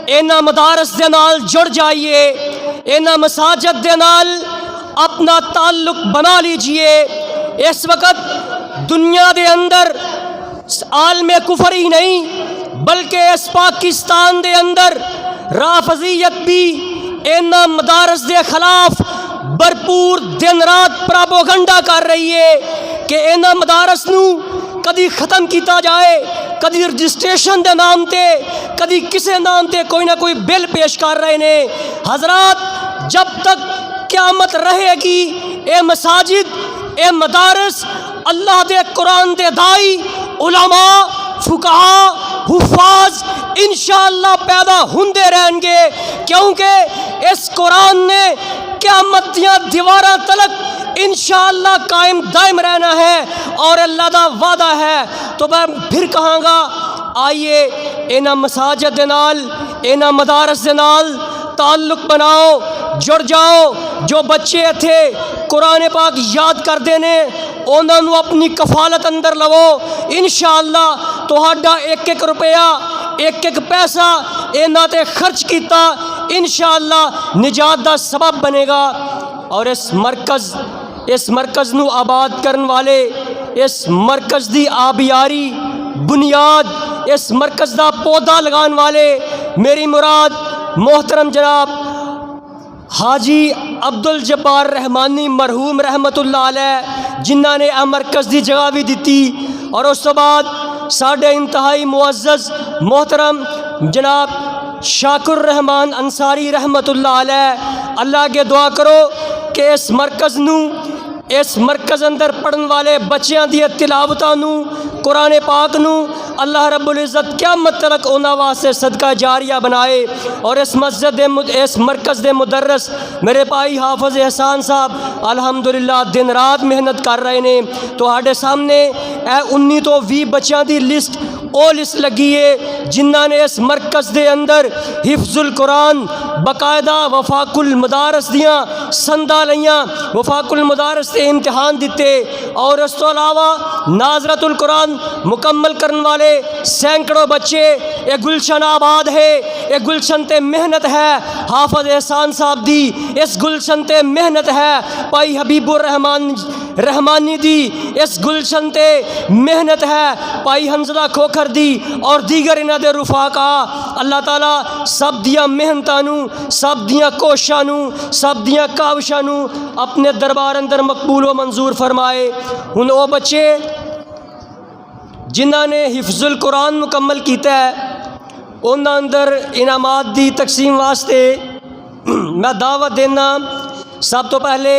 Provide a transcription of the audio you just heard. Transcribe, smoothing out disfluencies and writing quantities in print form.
ਇਹਨਾਂ ਮਦਾਰਸ ਦੇ ਨਾਲ ਜੁੜ ਜਾइए, ਇਹਨਾਂ ਮਸਾਜਿਦ ਦੇ ਨਾਲ अपना ताल्लुक बना लीजिए। इस वक्त दुनिया के अंदर आलमे कुफर ही नहीं बल्कि इस पाकिस्तान के अंदर राफजीयत भी इन्हां मदारस के खिलाफ भरपूर दिन रात प्रोपेगेंडा कर रही है कि इन्हां मदारस नूं कदी ख़त्म किया जाए, कदी रजिस्ट्रेशन के नाम ते, कदी किसी नाम ते कोई ना कोई बिल पेश कर रहे ने। हजरात, जब तक क़यामत रहेगी ए मसाजिद, ए मदारस अल्लाह दे कुरान दे दाई उलमा फुकहा हुफ़ाज़ इंशाअल्लाह पैदा होंदे रहेंगे, क्योंकि इस कुरान ने क़यामत दियां दीवारां तलक इंशाअल्लाह कायम दायम रहना है और अल्लाह दा वादा है। तो मैं फिर कहांगा, आइए इन्हां मसाजिद दे नाल, इन्हां मदारस दे नाल ताल्लुक बनाओ, जुड़ जाओ। जो बच्चे इत्थे कुरान पाक याद करते ने उन्हां नूं अपनी कफालत अंदर लवो। इंशाअल्लाह तुहाडा एक एक रुपया, एक एक पैसा इन्हां ते खर्च किया इंशाअल्लाह निजात दा सबब बनेगा। और इस मरकज़ नूं आबाद करन वाले, इस मरकज़ दी आबियारी बुनियाद, इस मरकज़ दा पौधा लगान वाले मेरी मुराद मोहतरम जनाब हाजी अब्दुल जब्बार रहमानी मरहूम रहमतुल्लाह अलैह, जिन्हां ने मरकज़ की जगह भी दी। और उस तो बाद साढ़े इंतहाई मुअज़्ज़ज़ मोहतरम जनाब शाकुर रहमान अंसारी रहमतुल्लाह अलैह, अल्लाह के दुआ करो कि इस मरकज़ नूं, इस मरकज़ अंदर पढ़न वाले बच्चों दी तिलावतां नूं, कुरान पाक नूं अल्लाह रब्बुल इज़्ज़त क़यामत तक उन्हां वास्ते सदका जारिया बनाए। और इस इस मरकज़ दे मुदर्रिस मेरे भाई हाफिज़ एहसान साहब अल्हम्दुलिल्लाह दिन रात मेहनत कर रहे ने। तुहाडे सामने 19 तो 20 बच्चों की लिस्ट ओ लिस्ट लगी है जिन्हां ने इस मरकज़ दे अंदर हिफ्ज़ुल कुरान बाकायदा वफाकुल मदारस दियाँ संदा लईयां, वफाकुल मदारस से इम्तिहान दिते। और उस तो अलावा नाज़रतुल कुरान मुकम्मल करने वाले सैकड़ों बच्चे। एक गुलशन आबाद है, एक गुलशन ते मेहनत है हाफिज़ एहसान साहब दी, इस गुलशन ते मेहनत है भाई हबीबुर रहमानी दी, इस गुलशन ते मेहनत है भाई हंसदा खोखर दी और दीगर इन्हां दे रुफाका। अल्लाह ताला सब दियां मेहनतां नूं, सब दियां कोशिशां नूं, सब दियां काविशां नूं अपने दरबार अंदर मकबूल व मंजूर फरमाए। हुण ओ बच्चे जिन्हां ने हिफ्ज़ुल कुरान मुकम्मल किया है उन्हां अंदर इनामात दी तकसीम वास्ते मैं दावत देना। सब तो पहले